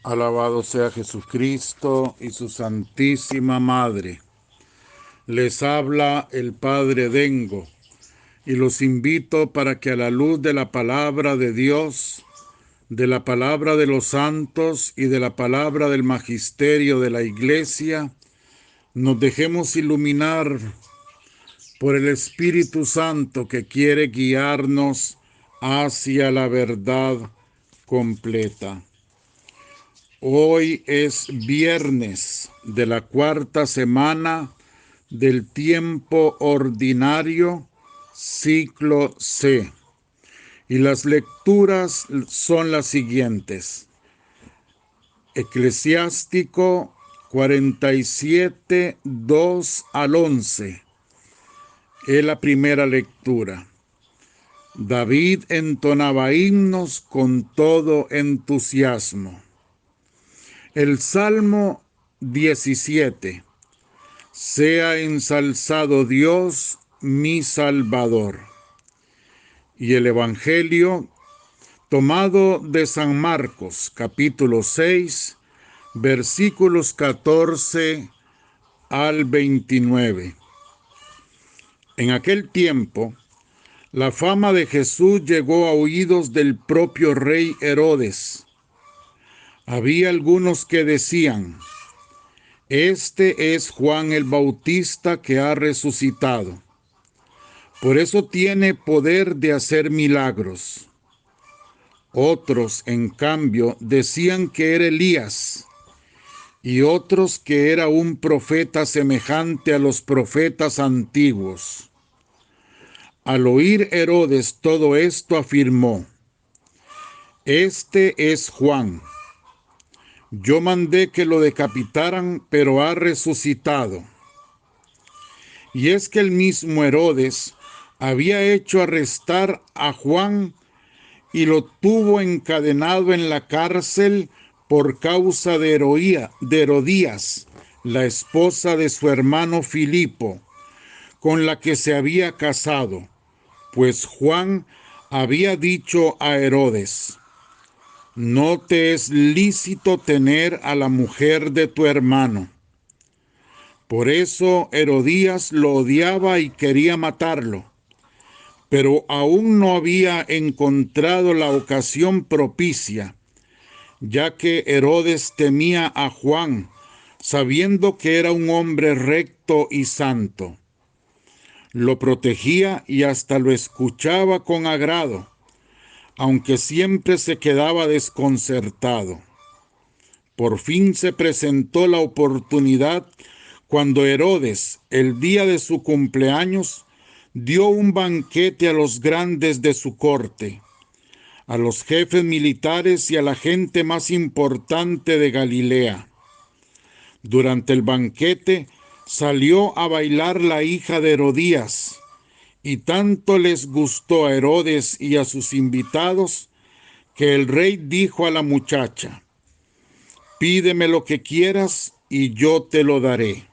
Alabado sea Jesucristo y su Santísima Madre. Les habla el Padre Dengo y los invito para que a la luz de la palabra de Dios, de la palabra de los santos y de la palabra del magisterio de la Iglesia, nos dejemos iluminar por el Espíritu Santo que quiere guiarnos hacia la verdad completa. Hoy es viernes de la cuarta semana del tiempo ordinario, ciclo C. Y las lecturas son las siguientes. Eclesiástico 47, 2 al 11. Es la primera lectura. David entonaba himnos con todo entusiasmo. El Salmo 17. Sea ensalzado Dios, mi Salvador. Y el Evangelio tomado de San Marcos, capítulo 6, versículos 14 al 29. En aquel tiempo, la fama de Jesús llegó a oídos del propio rey Herodes. Había algunos que decían: este es Juan el Bautista que ha resucitado. Por eso tiene poder de hacer milagros. Otros, en cambio, decían que era Elías, y otros que era un profeta semejante a los profetas antiguos. Al oír Herodes todo esto, afirmó: este es Juan. Yo mandé que lo decapitaran, pero ha resucitado. Y es que el mismo Herodes había hecho arrestar a Juan y lo tuvo encadenado en la cárcel por causa de Herodías, la esposa de su hermano Filipo, con la que se había casado, pues Juan había dicho a Herodes: no te es lícito tener a la mujer de tu hermano. Por eso Herodías lo odiaba y quería matarlo, pero aún no había encontrado la ocasión propicia, ya que Herodes temía a Juan, sabiendo que era un hombre recto y santo. Lo protegía y hasta lo escuchaba con agrado, aunque siempre se quedaba desconcertado. Por fin se presentó la oportunidad cuando Herodes, el día de su cumpleaños, dio un banquete a los grandes de su corte, a los jefes militares y a la gente más importante de Galilea. Durante el banquete salió a bailar la hija de Herodías, y tanto les gustó a Herodes y a sus invitados que el rey dijo a la muchacha: pídeme lo que quieras y yo te lo daré.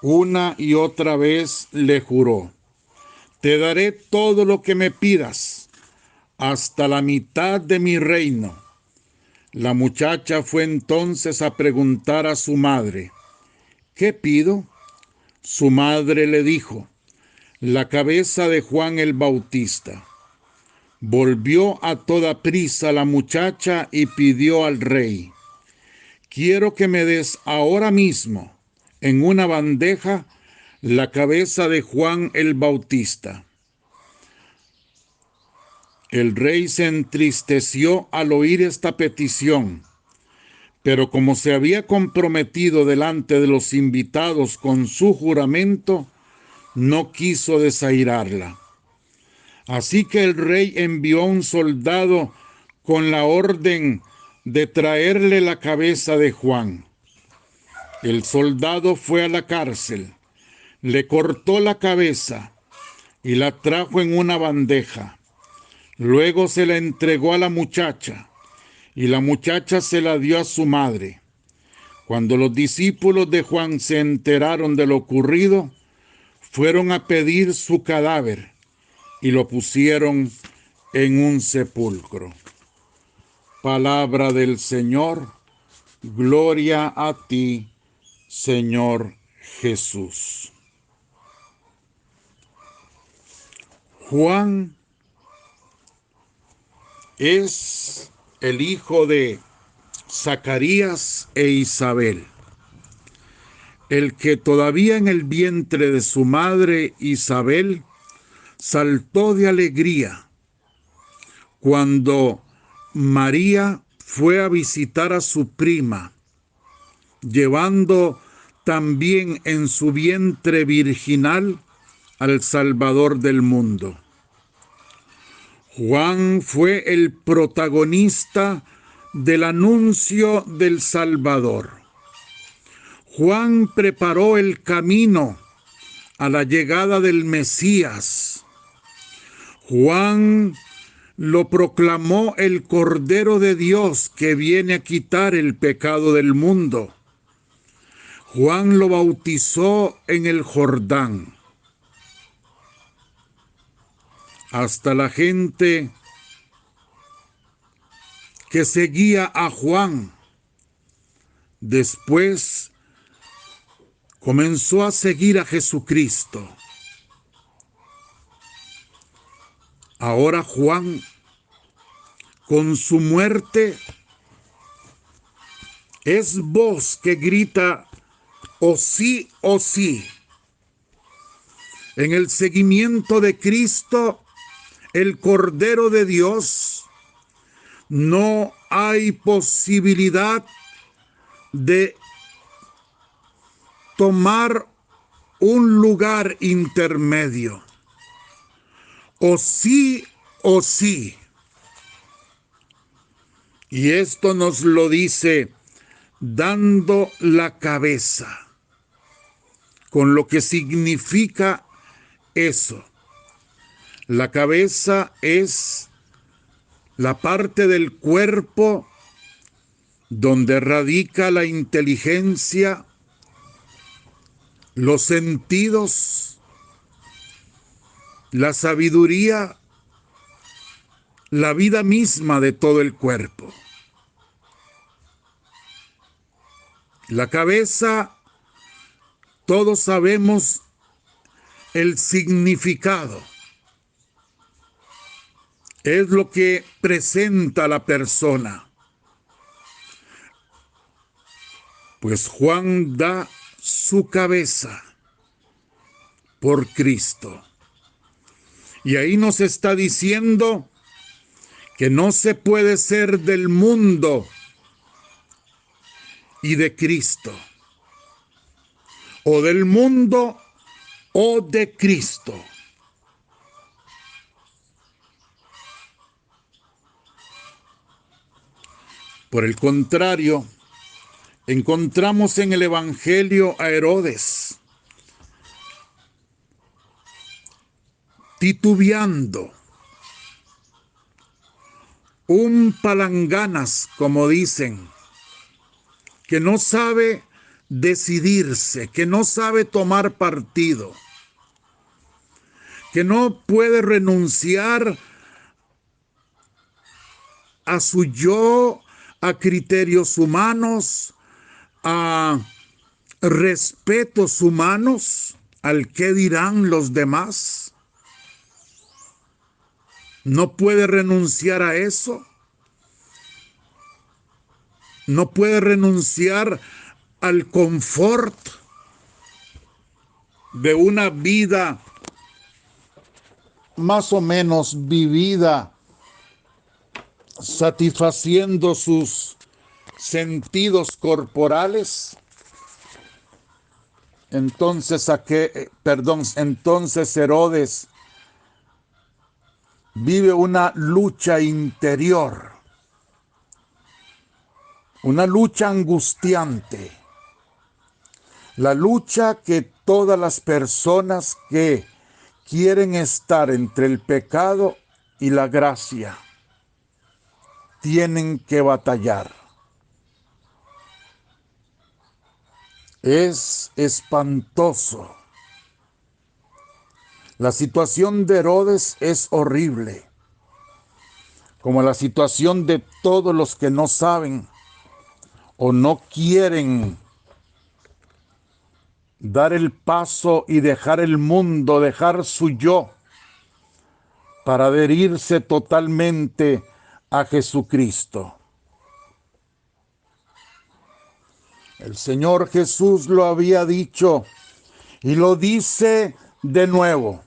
Una y otra vez le juró: te daré todo lo que me pidas, hasta la mitad de mi reino. La muchacha fue entonces a preguntar a su madre: ¿qué pido? Su madre le dijo: la cabeza de Juan el Bautista. Volvió a toda prisa la muchacha y pidió al rey: quiero que me des ahora mismo, en una bandeja, la cabeza de Juan el Bautista. El rey se entristeció al oír esta petición, pero como se había comprometido delante de los invitados con su juramento, no quiso desairarla. Así que el rey envió un soldado con la orden de traerle la cabeza de Juan. El soldado fue a la cárcel, le cortó la cabeza y la trajo en una bandeja. Luego se la entregó a la muchacha, y la muchacha se la dio a su madre. Cuando los discípulos de Juan se enteraron de lo ocurrido, fueron a pedir su cadáver y lo pusieron en un sepulcro. Palabra del Señor. Gloria a ti, Señor Jesús. Juan es el hijo de Zacarías e Isabel, el que todavía en el vientre de su madre Isabel saltó de alegría cuando María fue a visitar a su prima, llevando también en su vientre virginal al Salvador del mundo. Juan fue el protagonista del anuncio del Salvador. Juan preparó el camino a la llegada del Mesías. Juan lo proclamó el Cordero de Dios que viene a quitar el pecado del mundo. Juan lo bautizó en el Jordán. Hasta la gente que seguía a Juan después comenzó a seguir a Jesucristo. Ahora Juan, con su muerte, es voz que grita o sí o sí. En el seguimiento de Cristo, el Cordero de Dios, no hay posibilidad de tomar un lugar intermedio. O sí o sí. Y esto nos lo dice dando la cabeza, con lo que significa eso. La cabeza es la parte del cuerpo donde radica la inteligencia, los sentidos, la sabiduría, la vida misma de todo el cuerpo. La cabeza, todos sabemos el significado. Es lo que presenta la persona. Pues Juan da su cabeza por Cristo. Y ahí nos está diciendo que no se puede ser del mundo y de Cristo. O del mundo o de Cristo. Por el contrario, encontramos en el Evangelio a Herodes titubeando, un palanganas, como dicen, que no sabe decidirse, que no sabe tomar partido, que no puede renunciar a su yo, a criterios humanos, a respetos humanos, al qué dirán los demás. No puede renunciar a eso. No puede renunciar al confort de una vida más o menos vivida, satisfaciendo sus sentidos corporales. Entonces Herodes vive una lucha interior, una lucha angustiante, la lucha que todas las personas que quieren estar entre el pecado y la gracia tienen que batallar. Es espantoso. La situación de Herodes es horrible. como la situación de todos los que no saben o no quieren dar el paso y dejar el mundo, dejar su yo, para adherirse totalmente a Jesucristo. El Señor Jesús lo había dicho y lo dice de nuevo: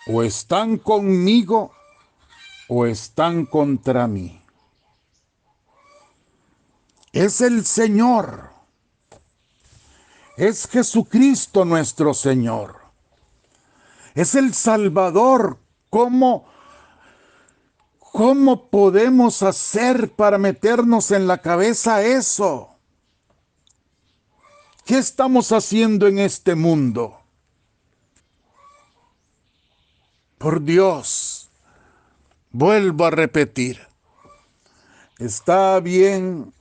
o están conmigo o están contra mí. Es el Señor, es Jesucristo nuestro Señor, es el Salvador. ¿Cómo podemos hacer para meternos en la cabeza eso? ¿Qué estamos haciendo en este mundo? Por Dios, vuelvo a repetir, está bien,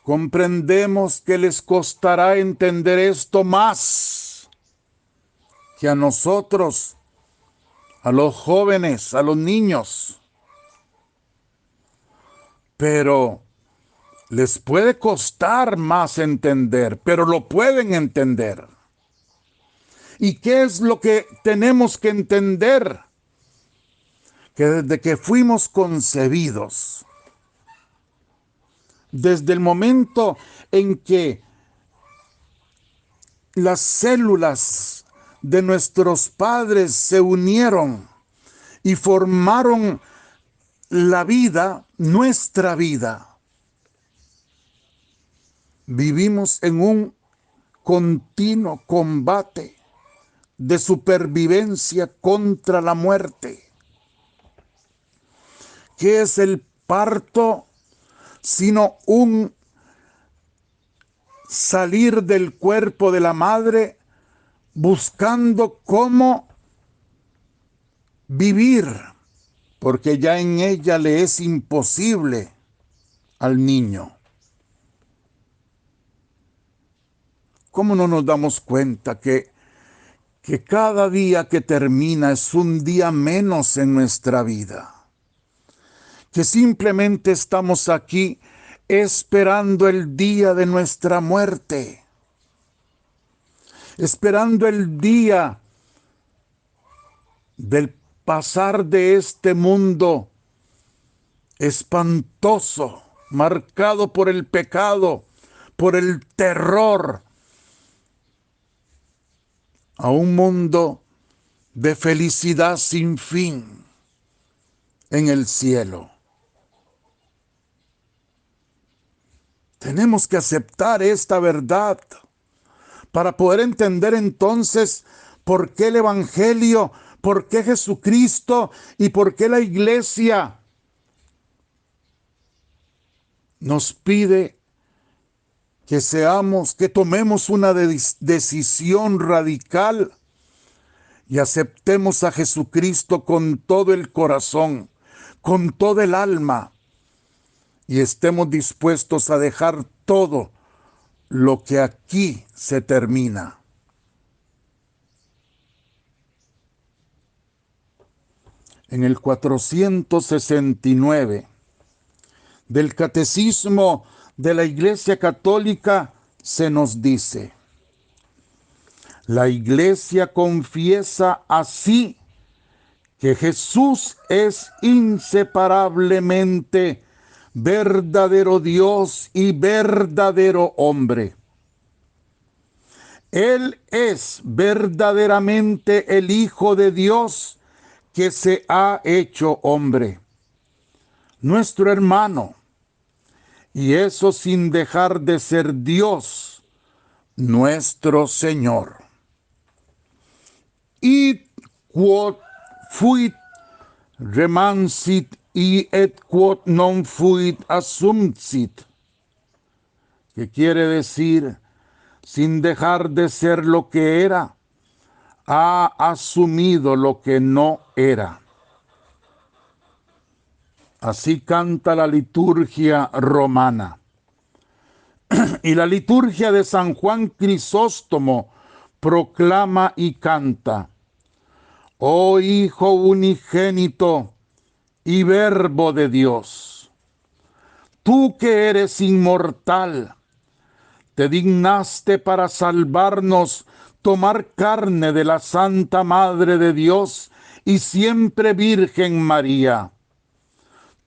comprendemos que les costará entender esto más que a nosotros, a los jóvenes, a los niños, pero les puede costar más entender, pero lo pueden entender. ¿Y qué es lo que tenemos que entender? Que desde que fuimos concebidos, desde el momento en que las células de nuestros padres se unieron y formaron la vida, nuestra vida, vivimos en un continuo combate de supervivencia contra la muerte. ¿Qué es el parto? Sino un salir del cuerpo de la madre buscando cómo vivir, porque ya en ella le es imposible al niño. ¿Cómo no nos damos cuenta que cada día que termina es un día menos en nuestra vida? Que simplemente estamos aquí esperando el día de nuestra muerte, esperando el día del pasar de este mundo espantoso, marcado por el pecado, por el terror, a un mundo de felicidad sin fin en el cielo. Tenemos que aceptar esta verdad para poder entender entonces por qué el Evangelio, por qué Jesucristo y por qué la Iglesia nos pide que tomemos una decisión radical y aceptemos a Jesucristo con todo el corazón, con todo el alma, y estemos dispuestos a dejar todo lo que aquí se termina. En el 469 del Catecismo de la Iglesia Católica se nos dice: la Iglesia confiesa así que Jesús es inseparablemente verdadero Dios y verdadero hombre. Él es verdaderamente el Hijo de Dios que se ha hecho hombre, nuestro hermano, y eso sin dejar de ser Dios, nuestro Señor. Id quod fuit remansit et quod non fuit assumpsit, que quiere decir, sin dejar de ser lo que era, ha asumido lo que no era. Así canta la liturgia romana. Y la liturgia de San Juan Crisóstomo proclama y canta: oh Hijo unigénito y Verbo de Dios. Tú que eres inmortal, te dignaste para salvarnos, tomar carne de la Santa Madre de Dios y siempre Virgen María.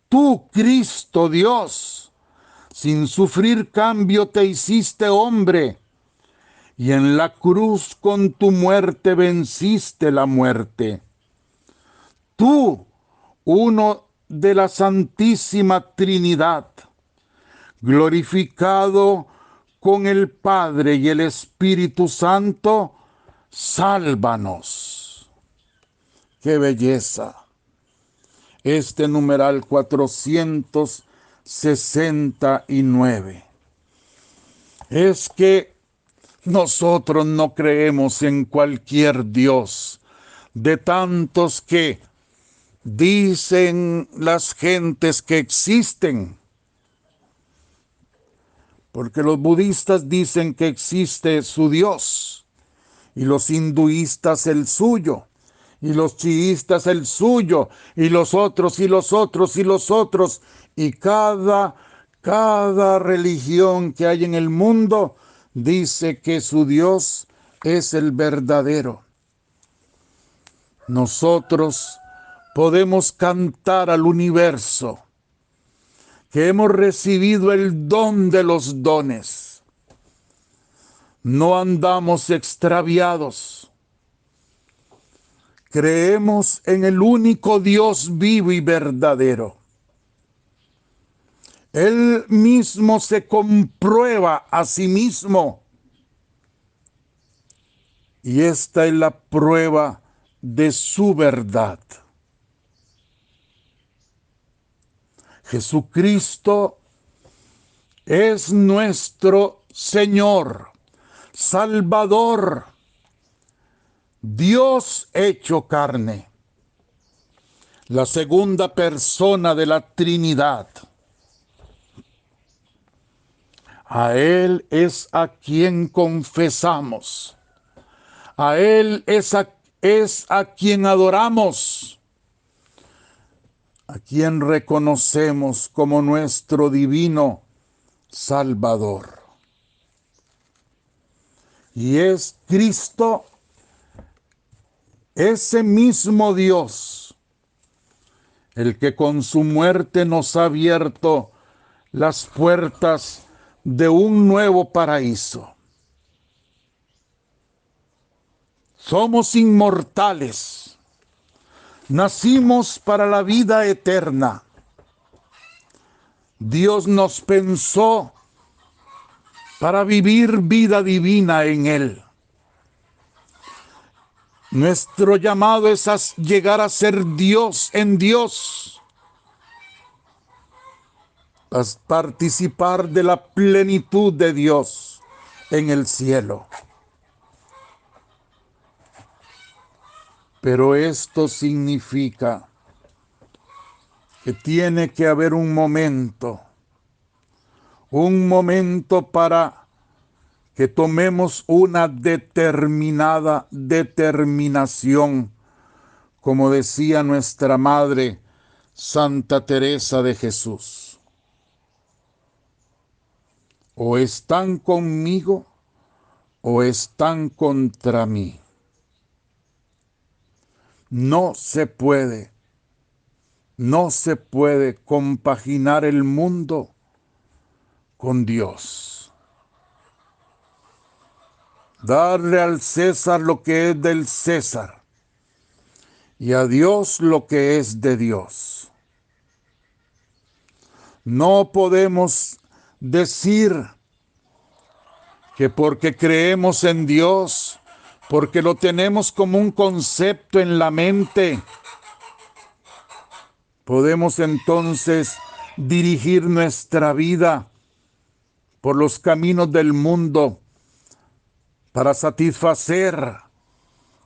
Tú, Cristo Dios, sin sufrir cambio te hiciste hombre, y en la cruz con tu muerte venciste la muerte. Tú, uno de la Santísima Trinidad, glorificado con el Padre y el Espíritu Santo, sálvanos. ¡Qué belleza! Este numeral 469. Es que nosotros no creemos en cualquier Dios, de tantos que dicen las gentes que existen. Porque los budistas dicen que existe su Dios, y los hinduistas el suyo, y los chiístas el suyo, y los otros, y los otros, y los otros, y cada religión que hay en el mundo dice que su Dios es el verdadero. Nosotros podemos cantar al universo que hemos recibido el don de los dones. No andamos extraviados. Creemos en el único Dios vivo y verdadero. Él mismo se comprueba a sí mismo. Y esta es la prueba de su verdad. Jesucristo es nuestro Señor, Salvador, Dios hecho carne, la segunda persona de la Trinidad. A Él es a quien confesamos, a Él es a quien adoramos, a quien reconocemos como nuestro divino Salvador. Y es Cristo, ese mismo Dios, el que con su muerte nos ha abierto las puertas de un nuevo paraíso. Somos inmortales, nacimos para la vida eterna. Dios nos pensó para vivir vida divina en Él. Nuestro llamado es a llegar a ser Dios en Dios, a participar de la plenitud de Dios en el cielo. Pero esto significa que tiene que haber un momento para que tomemos una determinación, como decía nuestra Madre Santa Teresa de Jesús. O están conmigo o están contra mí. No se puede compaginar el mundo con Dios. Darle al César lo que es del César y a Dios lo que es de Dios. No podemos decir que porque creemos en Dios, porque lo tenemos como un concepto en la mente, podemos entonces dirigir nuestra vida por los caminos del mundo para satisfacer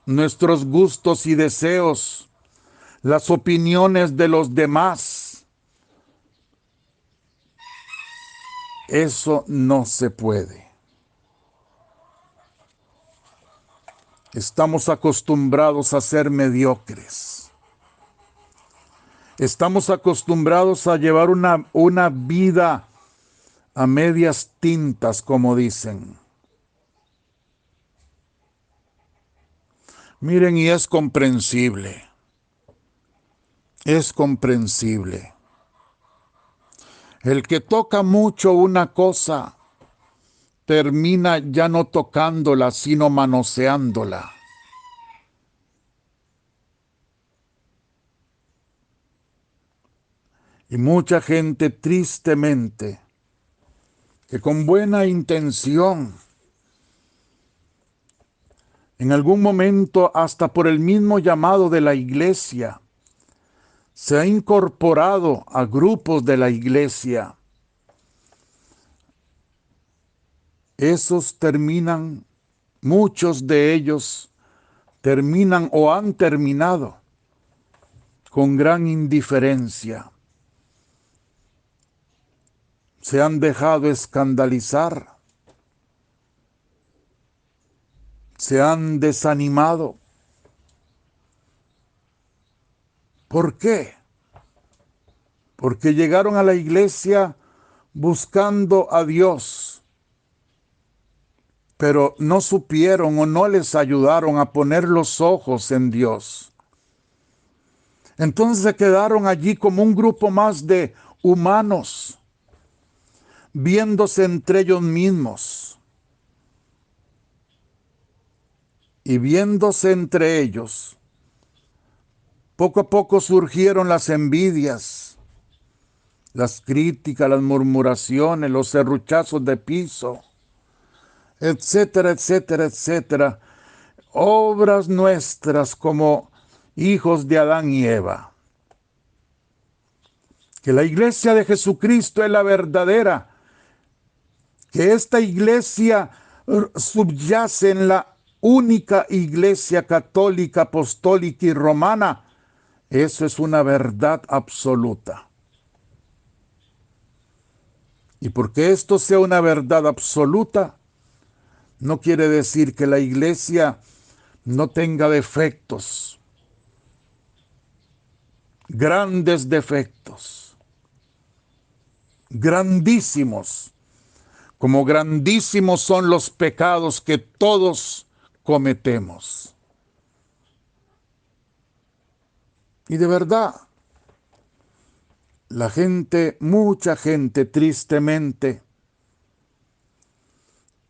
nuestros gustos y deseos, las opiniones de los demás. Eso no se puede. Estamos acostumbrados a ser mediocres. Estamos acostumbrados a llevar una vida a medias tintas, como dicen. Miren, y es comprensible. Es comprensible. El que toca mucho una cosa termina ya no tocándola, sino manoseándola. Y mucha gente tristemente, que con buena intención, en algún momento hasta por el mismo llamado de la iglesia, se ha incorporado a grupos de la iglesia. Esos terminan, muchos de ellos terminan o han terminado con gran indiferencia. Se han dejado escandalizar, se han desanimado. ¿Por qué? Porque llegaron a la iglesia buscando a Dios, pero no supieron o no les ayudaron a poner los ojos en Dios. Entonces se quedaron allí como un grupo más de humanos, viéndose entre ellos mismos. Y viéndose entre ellos, poco a poco surgieron las envidias, las críticas, las murmuraciones, los serruchazos de piso, etcétera, etcétera, etcétera. Obras nuestras como hijos de Adán y Eva. Que la iglesia de Jesucristo es la verdadera, que esta iglesia subyace en la única iglesia católica, apostólica y romana. Eso es una verdad absoluta. Y porque esto sea una verdad absoluta, no quiere decir que la iglesia no tenga defectos, grandes defectos, grandísimos, como grandísimos son los pecados que todos cometemos. Y de verdad, la gente, mucha gente, tristemente,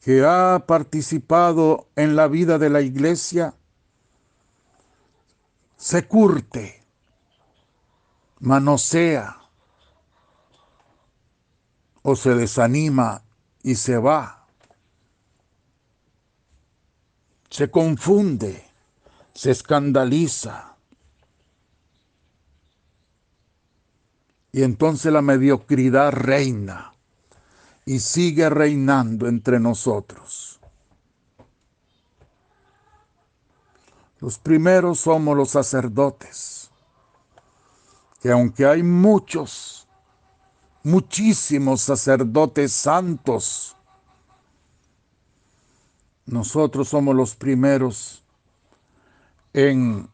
que ha participado en la vida de la iglesia, se curte, manosea o se desanima y se va. Se confunde, se escandaliza. Y entonces la mediocridad reina y sigue reinando entre nosotros. Los primeros somos los sacerdotes, que aunque hay muchos, muchísimos sacerdotes santos, nosotros somos los primeros en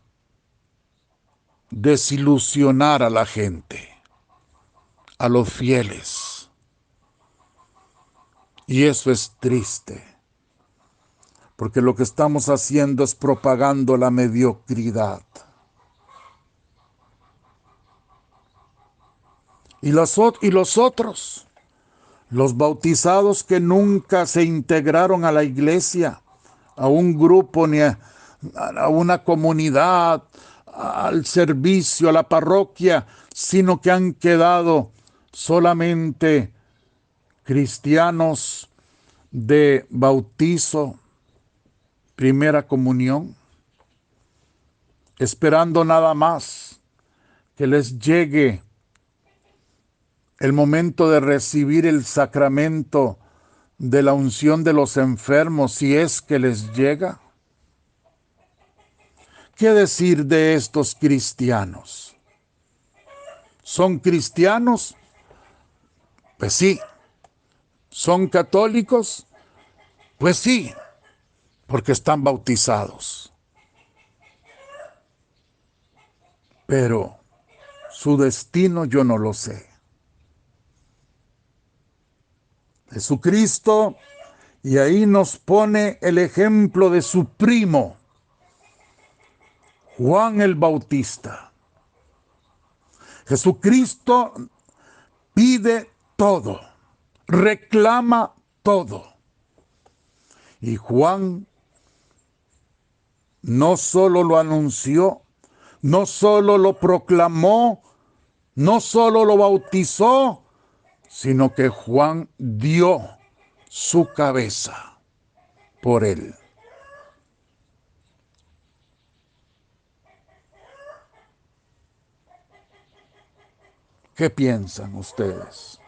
desilusionar a la gente, a los fieles. Y eso es triste, porque lo que estamos haciendo es propagando la mediocridad. Y los otros, los bautizados que nunca se integraron a la iglesia, a un grupo ni a una comunidad, al servicio, a la parroquia, sino que han quedado solamente cristianos de bautizo, primera comunión, esperando nada más que les llegue el momento de recibir el sacramento de la unción de los enfermos, si es que les llega. ¿Qué decir de estos cristianos? ¿Son cristianos? Pues sí. ¿Son católicos? Pues sí, porque están bautizados. Pero Su destino yo no lo sé. Jesucristo, y ahí nos pone el ejemplo de su primo, Juan el Bautista. Jesucristo pide todo, reclama todo. Y Juan no solo lo anunció, no solo lo proclamó, no solo lo bautizó, sino que Juan dio su cabeza por él. ¿Qué piensan ustedes?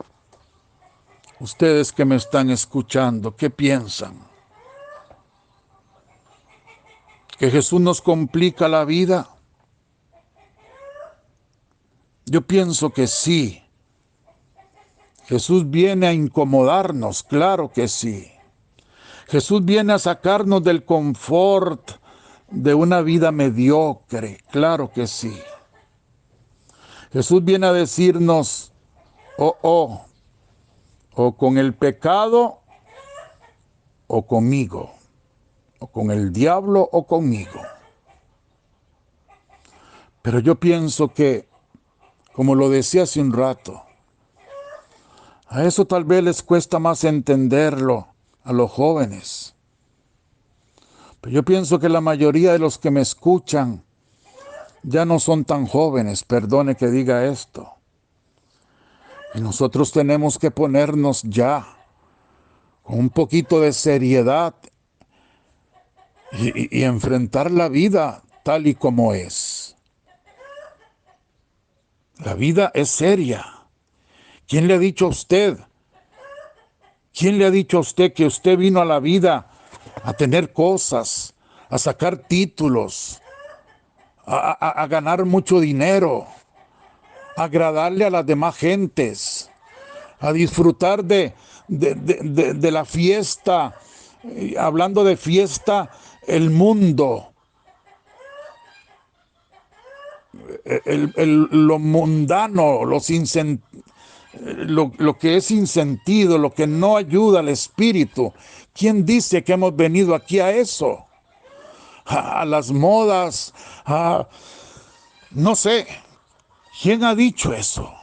Ustedes que me están escuchando, ¿qué piensan? ¿Que Jesús nos complica la vida? Yo pienso que sí. Jesús viene a incomodarnos, claro que sí. Jesús viene a sacarnos del confort de una vida mediocre, claro que sí. Jesús viene a decirnos, o con el pecado o conmigo, o con el diablo o conmigo. Pero yo pienso que, como lo decía hace un rato, a eso tal vez les cuesta más entenderlo a los jóvenes. Pero yo pienso que la mayoría de los que me escuchan ya no son tan jóvenes, perdone que diga esto. Y nosotros tenemos que ponernos ya con un poquito de seriedad y enfrentar la vida tal y como es. La vida es seria. ¿Quién le ha dicho a usted? ¿Quién le ha dicho a usted que usted vino a la vida a tener cosas, a sacar títulos, a ganar mucho dinero, a agradarle a las demás gentes, a disfrutar de la fiesta, hablando de fiesta, el mundo, lo mundano, lo que es sin sentido, lo que no ayuda al espíritu? ¿Quién dice que hemos venido aquí a eso? A las modas, no sé. ¿Quién ha dicho eso?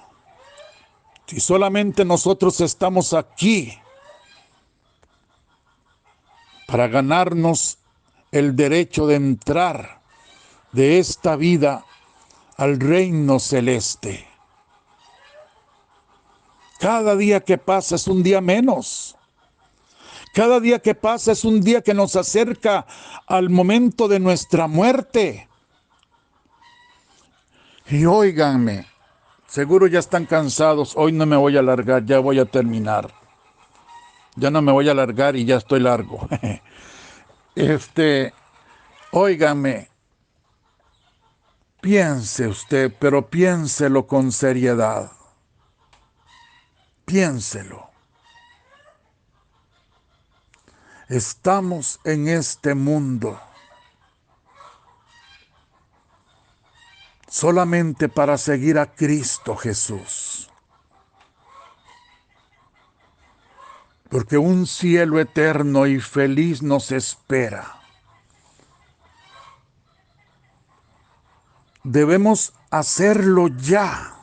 Si solamente nosotros estamos aquí para ganarnos el derecho de entrar de esta vida al reino celeste. Cada día que pasa es un día menos. Cada día que pasa es un día que nos acerca al momento de nuestra muerte. Y óiganme, seguro ya están cansados. Hoy no me voy a alargar, ya voy a terminar. Ya no me voy a alargar y ya estoy largo. Óigame, piense usted, pero piénselo con seriedad. Piénselo. Estamos en este mundo solamente para seguir a Cristo Jesús. Porque un cielo eterno y feliz nos espera. Debemos hacerlo ya.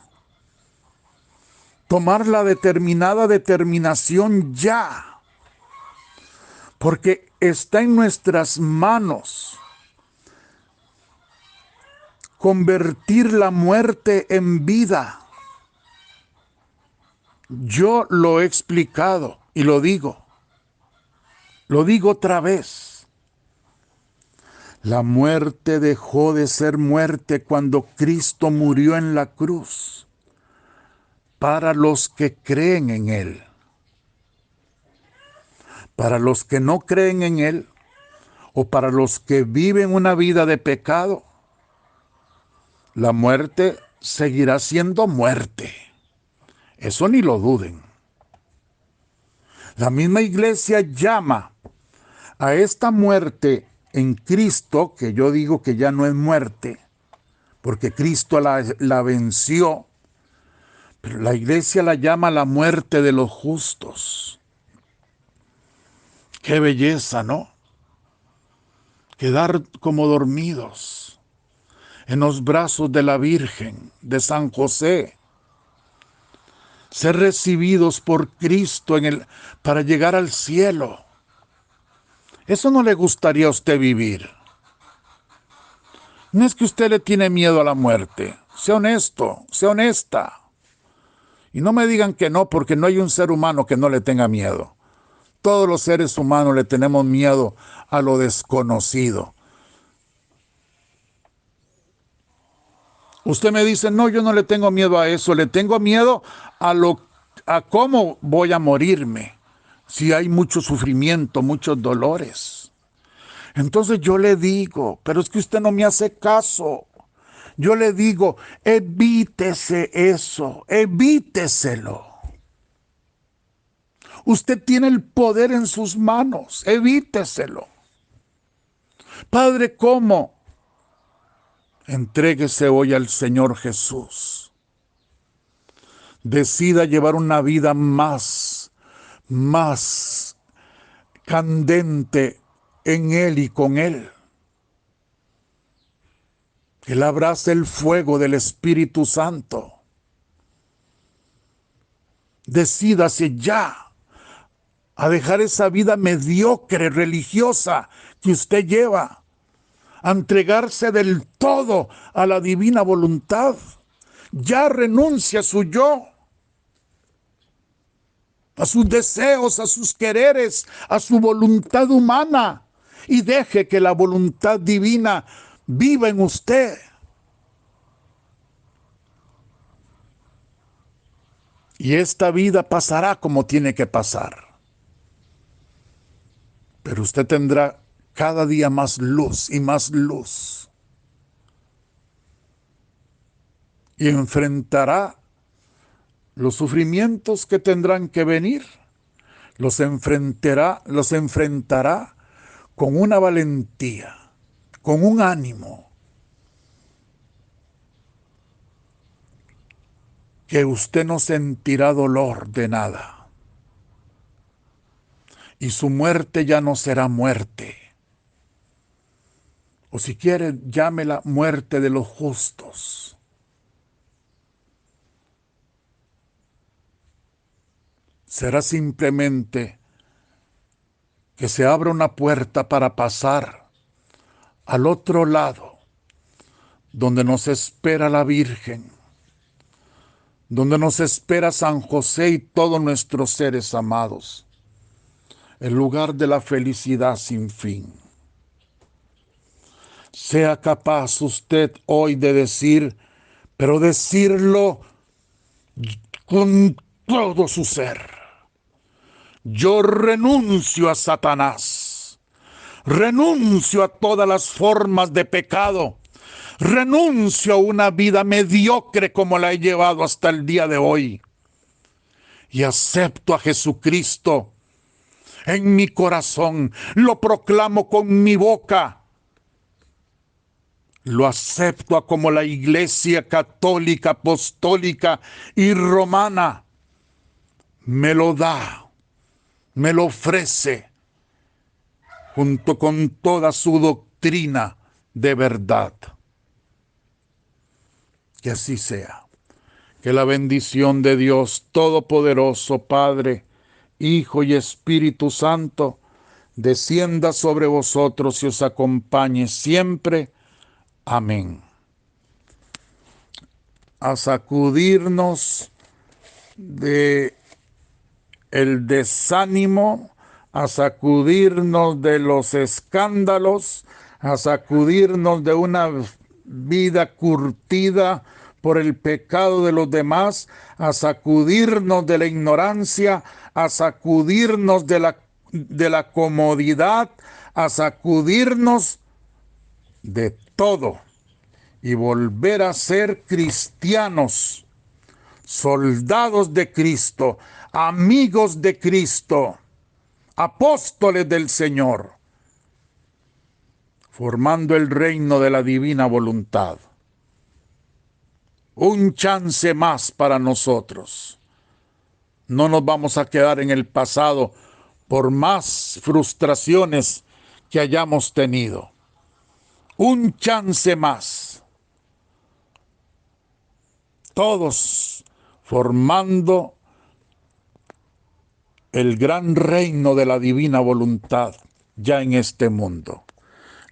Tomar la determinación ya. Porque está en nuestras manos convertir la muerte en vida. Yo lo he explicado y lo digo otra vez. La muerte dejó de ser muerte cuando Cristo murió en la cruz para los que creen en Él. Para los que no creen en Él o para los que viven una vida de pecado, la muerte seguirá siendo muerte. Eso ni lo duden. La misma iglesia llama a esta muerte en Cristo, que yo digo que ya no es muerte, porque Cristo la venció, pero la iglesia la llama la muerte de los justos. Qué belleza, ¿no? Quedar como dormidos en los brazos de la Virgen, de San José, ser recibidos por Cristo para llegar al cielo. ¿Eso no le gustaría a usted vivir? No es que usted le tiene miedo a la muerte. Sea honesto, sea honesta. Y no me digan que no, porque no hay un ser humano que no le tenga miedo. Todos los seres humanos le tenemos miedo a lo desconocido. Usted me dice, no, yo no le tengo miedo a eso, le tengo miedo a cómo voy a morirme, si hay mucho sufrimiento, muchos dolores. Entonces yo le digo, pero es que usted no me hace caso. Yo le digo, evítese eso, evíteselo. Usted tiene el poder en sus manos, evíteselo. Padre, ¿cómo? Entréguese hoy al Señor Jesús. Decida llevar una vida más candente en Él y con Él. Él abrace el fuego del Espíritu Santo. Decídase ya a dejar esa vida mediocre, religiosa que usted lleva, a entregarse del todo a la divina voluntad. Ya renuncia a su yo, a sus deseos, a sus quereres, a su voluntad humana, y deje que la voluntad divina viva en usted. Y esta vida pasará como tiene que pasar. Pero usted tendrá cada día más luz y más luz. Y enfrentará los sufrimientos que tendrán que venir. Los enfrentará con una valentía, con un ánimo, que usted no sentirá dolor de nada. Y su muerte ya no será muerte. O si quiere, llámela muerte de los justos. Será simplemente que se abra una puerta para pasar al otro lado, donde nos espera la Virgen, donde nos espera San José y todos nuestros seres amados, el lugar de la felicidad sin fin. Sea capaz usted hoy de decir, pero decirlo con todo su ser: yo renuncio a Satanás, renuncio a todas las formas de pecado, renuncio a una vida mediocre como la he llevado hasta el día de hoy, y acepto a Jesucristo en mi corazón, lo proclamo con mi boca, lo acepto como la Iglesia católica, apostólica y romana me lo da, me lo ofrece, junto con toda su doctrina de verdad. Que así sea. Que la bendición de Dios Todopoderoso, Padre, Hijo y Espíritu Santo, descienda sobre vosotros y os acompañe siempre. Amén. A sacudirnos de el desánimo, a sacudirnos de los escándalos, a sacudirnos de una vida curtida por el pecado de los demás, a sacudirnos de la ignorancia, a sacudirnos de la comodidad, a sacudirnos de todo y volver a ser cristianos, soldados de Cristo, amigos de Cristo, apóstoles del Señor, formando el reino de la divina voluntad. un chance más para nosotros. No nos vamos a quedar en el pasado por más frustraciones que hayamos tenido. Un chance más. Todos formando el gran reino de la divina voluntad ya en este mundo.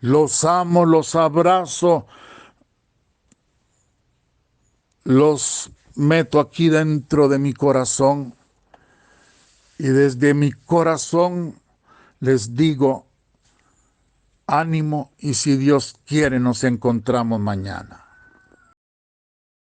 Los amo, los abrazo, los meto aquí dentro de mi corazón y desde mi corazón les digo ánimo y si Dios quiere nos encontramos mañana.